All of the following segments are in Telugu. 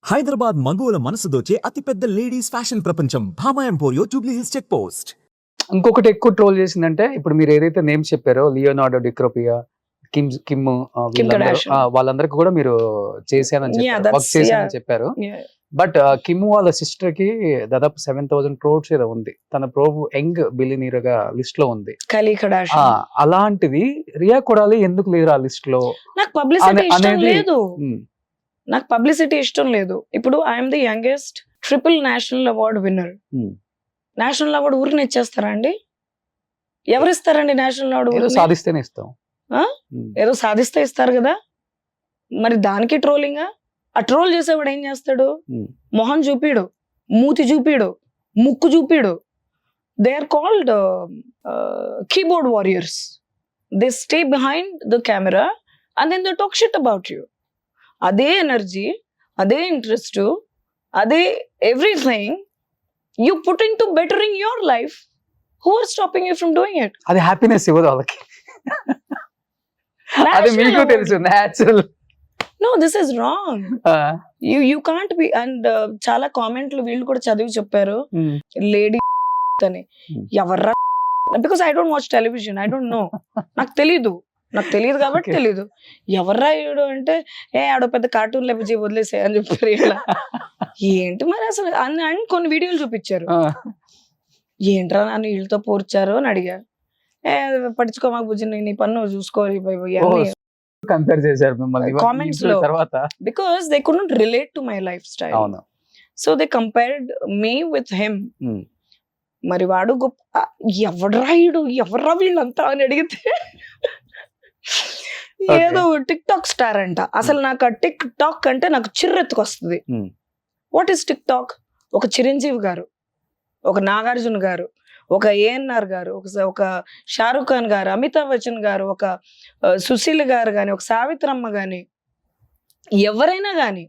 హైదరాబాద్ మగువల మనసు దోచే అతిపెద్ద లేడీస్ ఫ్యాషన్ ప్రపంచం Bhama Emporio Jubilee Hills check post. ఇంకొకటి ఎక్కువ ట్రోల్ చేసిందంటే ఇప్పుడు మీరు ఏదైతే నేమ్స్ చెప్పారో లియోనార్డో డిక్రోపియా, కిమ్ వాళ్ళందరికీ కూడా మీరు చేశానని చెప్పారు, వర్క్ చేశానని చెప్పారు. బట్ కిమ్ వాళ్ళ సిస్టర్ కి దాదాపు 7,000 crores ఏదో ఉంది, తన ప్రోబ్ యంగ్ బిలియనీర్ గా లిస్ట్ లో ఉంది. అలాంటిది రియా కొడాలి ఎందుకు లేరు ఆ లిస్ట్ లో? నాకు పబ్లిసిటీ ఇష్టం లేదు, నాకు పబ్లిసిటీ ఇష్టం లేదు. ఇప్పుడు I'm the youngest triple national award winner. National award ఊరికి ఇచ్చేస్తారా అండి? ఎవరు ఇస్తారండి నేషనల్ అవార్డు? సాధిస్తేనే ఇస్తాం. ఏదో సాధిస్తే ఇస్తారు కదా, మరి దానికి ట్రోలింగ్. ఆ ట్రోల్ చేసేవాడు ఏం చేస్తాడు? మొహం చూపిడు, మూతి చూపిడు, ముక్కు చూపిడు. They are called keyboard warriors. They stay behind the camera and then they talk shit about you. అదే ఎనర్జీ, అదే ఇంట్రెస్ట్, అదే everything you put into bettering your life. Who are stopping you from doing it? అది హ్యాపీనెస్ ఇవ్వదు వాళ్ళకి. అది మీకు తెలుసు, natural. No, this is wrong. You can't be. And చాలా కామెంట్లు వీళ్ళు కూడా చదివి చెప్పారు, లేడీ అని. ఎవర్రా? Because I don't watch television, I don't know. నాకు తెలియదు కాబట్టి తెలీదు. ఎవర్రా ఏడు అంటే ఆడో పెద్ద కార్టూన్ లేపి వదిలేసే అని చెప్పారు. ఇలా ఏంటి మరి అసలు అని కొన్ని వీడియోలు చూపించారు. ఏంట్రా నన్ను వీళ్ళతో పోర్చారు అని అడిగా. పట్టించుకో మాకు బుజ్జి, నీ పన్ను చూసుకోవాలి కంపేర్ చేశారు మిమ్మల్ని కామెంట్స్ లో. Because they couldn't relate to my life style, so they compared me with him. మరి వాడు గొప్ప, ఎవర్రా వీళ్ళంతా అని అడిగితే ఏదో టిక్ టాక్ స్టార్ అంట. అసలు నాకు ఆ టిక్ టాక్ అంటే నాకు చిర్రెత్తుకొస్తుంది. What is TikTok? ఒక చిరంజీవి గారు, ఒక నాగార్జున గారు, ఒక ఏఎన్ఆర్ గారు, ఒక షారుఖ్ ఖాన్ గారు, అమితాబ్ బచ్చన్ గారు, ఒక సుశీల్ గారు కానీ, ఒక సావిత్రమ్మ కానీ, ఎవరైనా కానీ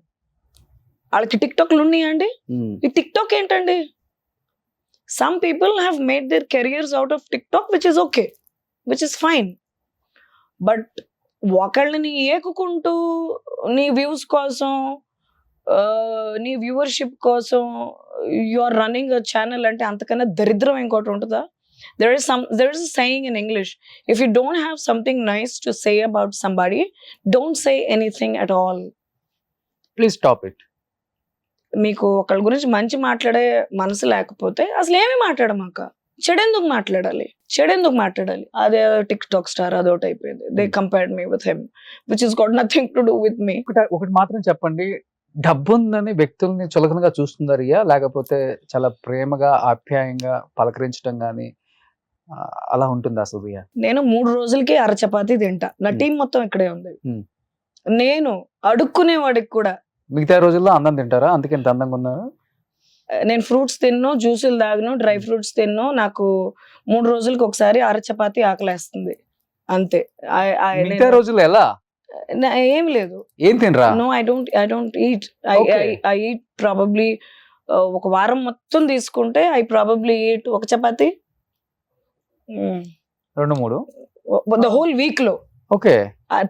వాళ్ళకి టిక్ టాక్లు ఉన్నాయండి? ఈ టిక్ టాక్ ఏంటండి? Some people have made their careers out of TikTok, which is okay, which is fine. But ఒకళ్ళని ఏకుకుంటూ నీ వ్యూస్ కోసం, నీ వ్యూవర్షిప్ కోసం you are running a channel అంటే అంతకన్నా దరిద్రం ఇంకోటి ఉంటుందా? there is a saying in English, if you don't have something nice to say about somebody, don't say anything at all. Please stop it. మీకు ఒకళ్ళ గురించి మంచి మాట్లాడే మనసు లేకపోతే అసలు ఏమి మాట్లాడమాక. చెడెందుకు మాట్లాడాలి? అదే టిక్ టాక్ స్టార్ అదొకటి అయిపోయింది. They compared me with him, which is got nothing to do with me. ఒకటి మాత్రం చెప్పండి, డబ్బు ఉందని వ్యక్తుల్ని చులకనగా చూస్తుందరియా, లేకపోతే చాలా ప్రేమగా ఆప్యాయంగా పలకరించడం గానీ అలా ఉంటుంది అసలు? నేను 3 రోజులకి చపాతీ తింటా, నా టీం మొత్తం ఇక్కడే ఉంది. నేను అడుక్కునేవాడికి కూడా. మిగతా రోజుల్లో అన్నం తింటారా? అందుకే ఇంత అందంగా ఉన్నారు. నేను ఫ్రూట్స్ తిన్ను, జ్యూసులు తాగను, డ్రై ఫ్రూట్స్ తిన్ను. నాకు 3 రోజులకి ఒకసారి చపాతీ ఆకలేస్తుంది అంతే. మిగతా రోజుల్లో ఎలా? ఏం లేదు. ఏం తినరా? No, I don't eat. I eat probably ఒక వారం మొత్తం తీసుకుంటే ఐ ప్రాబబ్లీ ఈట్ ఒక చపాతీ 2-3 ద హోల్ వీక్ లో. ఓకే.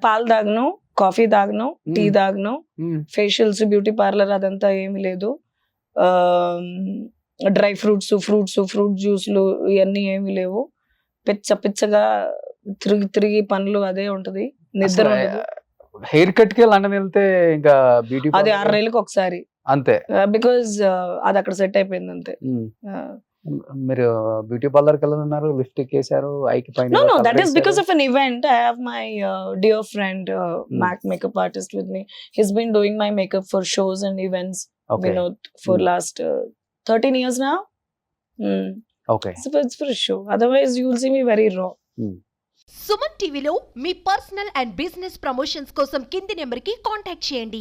పాలు తాగను, కాఫీ తాగను, టీ తాగను, ఫేషియల్స్, బ్యూటీ పార్లర్ అదంతా ఏమి లేదు. డ్రై ఫ్రూట్ జ్యూస్లు ఇవన్నీ ఏమి లేవు. పిచ్చగా తిరిగి పనులు అదే ఉంటది, నిద్ర. హెయిర్ కట్ కి లండన్ వెళ్తే ఇంకా బ్యూటీ అది 6 నెలలకు ఒకసారి అంతే, బికాజ్ అది అక్కడ సెట్ అయిపోయింది అంతే. మీరు బ్యూటీ పార్లర్ కి వెళ్ళనున్నారు, లిప్స్టిక్ వేసారు, ఐకి పైన. No, that is because of an event. I have my dear friend Mac makeup artist with me. He's been doing my makeup for shows and events, Vinod, for last 13 years now. Okay. So it's for a show. Otherwise you will see me very raw. Suman టీవీలో మీ పర్సనల్ అండ్ బిజినెస్ ప్రమోషన్స్ కోసం కింది నెంబర్కి కాంటాక్ట్ చేయండి.